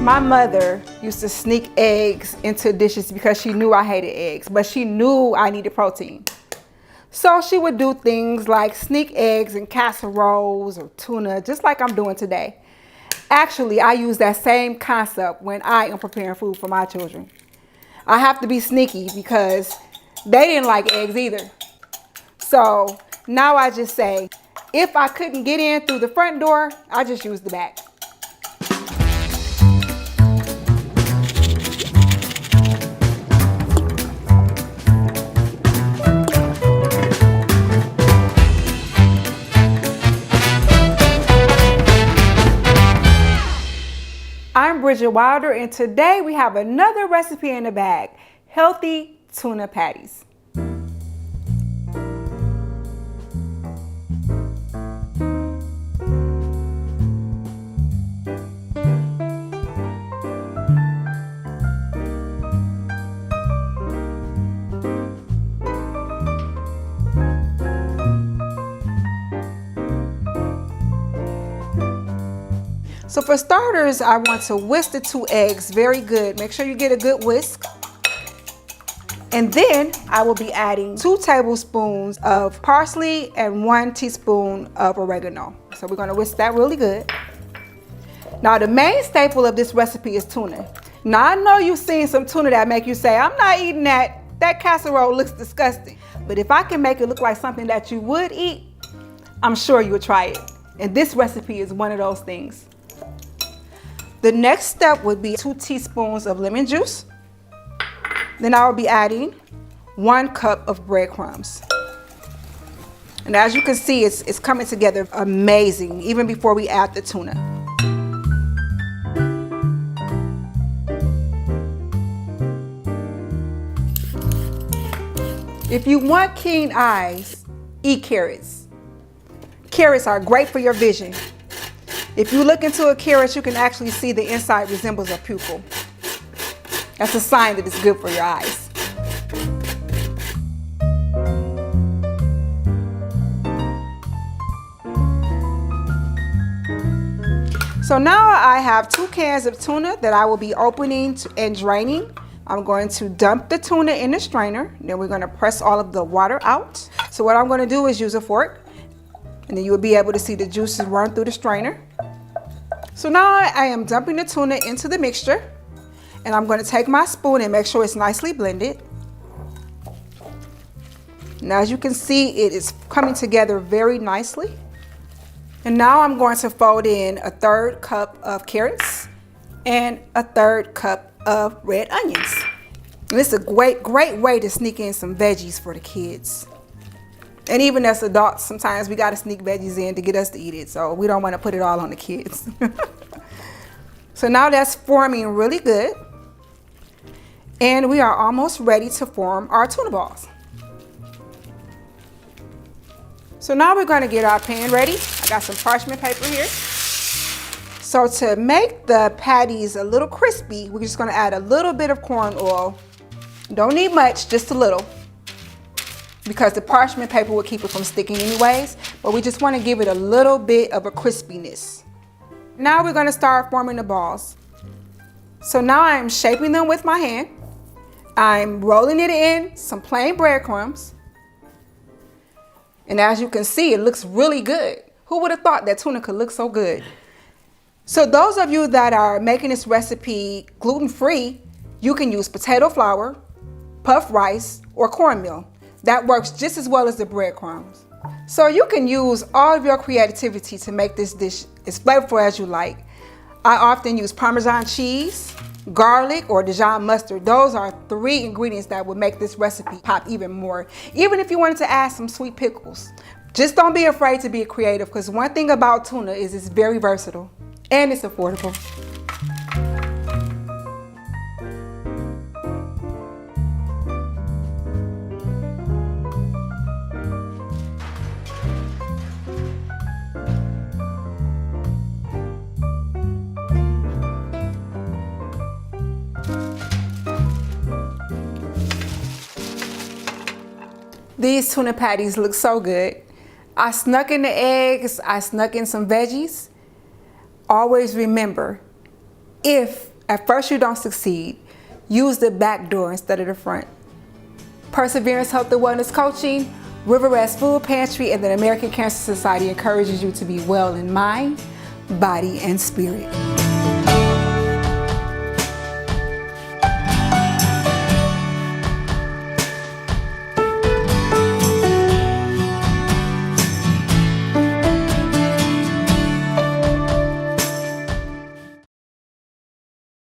My mother used to sneak eggs into dishes because she knew I hated eggs, but she knew I needed protein. So she would do things like sneak eggs in casseroles or tuna, just like I'm doing today. Actually, I use that same concept when I am preparing food for my children. I have to be sneaky because they didn't like eggs either. So now I just say, if I couldn't get in through the front door, I just use the back. I'm Bridgett Wilder, and today we have another recipe in the bag, healthy tuna patties. So for starters, I want to whisk the 2 eggs very good. Make sure you get a good whisk. And then I will be adding 2 tablespoons of parsley and 1 teaspoon of oregano. So we're gonna whisk that really good. Now the main staple of this recipe is tuna. Now I know you've seen some tuna that make you say, I'm not eating that. That casserole looks disgusting. But if I can make it look like something that you would eat, I'm sure you would try it. And this recipe is one of those things. The next step would be 2 teaspoons of lemon juice. Then I will be adding 1 cup of breadcrumbs. And as you can see, it's coming together amazing, even before we add the tuna. If you want keen eyes, eat carrots. Carrots are great for your vision. If you look into a carrot, you can actually see the inside resembles a pupil. That's a sign that it's good for your eyes. So now I have 2 cans of tuna that I will be opening and draining. I'm going to dump the tuna in the strainer. Then we're going to press all of the water out. So what I'm going to do is use a fork, and then you will be able to see the juices run through the strainer. So now I am dumping the tuna into the mixture, and I'm going to take my spoon and make sure it's nicely blended. Now as you can see, it is coming together very nicely. And now I'm going to fold in a 1/3 cup of carrots and a 1/3 cup of red onions. And this is a great way to sneak in some veggies for the kids. And even as adults, sometimes we gotta sneak veggies in to get us to eat it. So we don't wanna put it all on the kids. So now that's forming really good. And we are almost ready to form our tuna balls. So now we're gonna get our pan ready. I got some parchment paper here. So to make the patties a little crispy, we're just gonna add a little bit of corn oil. Don't need much, just a little, because the parchment paper will keep it from sticking anyways, but we just want to give it a little bit of a crispiness. Now we're going to start forming the balls. So now I'm shaping them with my hand. I'm rolling it in some plain breadcrumbs. And as you can see, it looks really good. Who would have thought that tuna could look so good? So those of you that are making this recipe gluten-free, you can use potato flour, puffed rice, or cornmeal. That works just as well as the breadcrumbs. So you can use all of your creativity to make this dish as flavorful as you like. I often use Parmesan cheese, garlic, or Dijon mustard. Those are 3 ingredients that would make this recipe pop even more. Even if you wanted to add some sweet pickles. Just don't be afraid to be creative, because one thing about tuna is it's very versatile and it's affordable. These tuna patties look so good. I snuck in the eggs, I snuck in some veggies. Always remember, if At first you don't succeed. Use the back door instead of the front. Perseverance Health and Wellness Coaching, Riverwest Food Pantry, and the American Cancer Society encourages you to be well in mind, body, and spirit.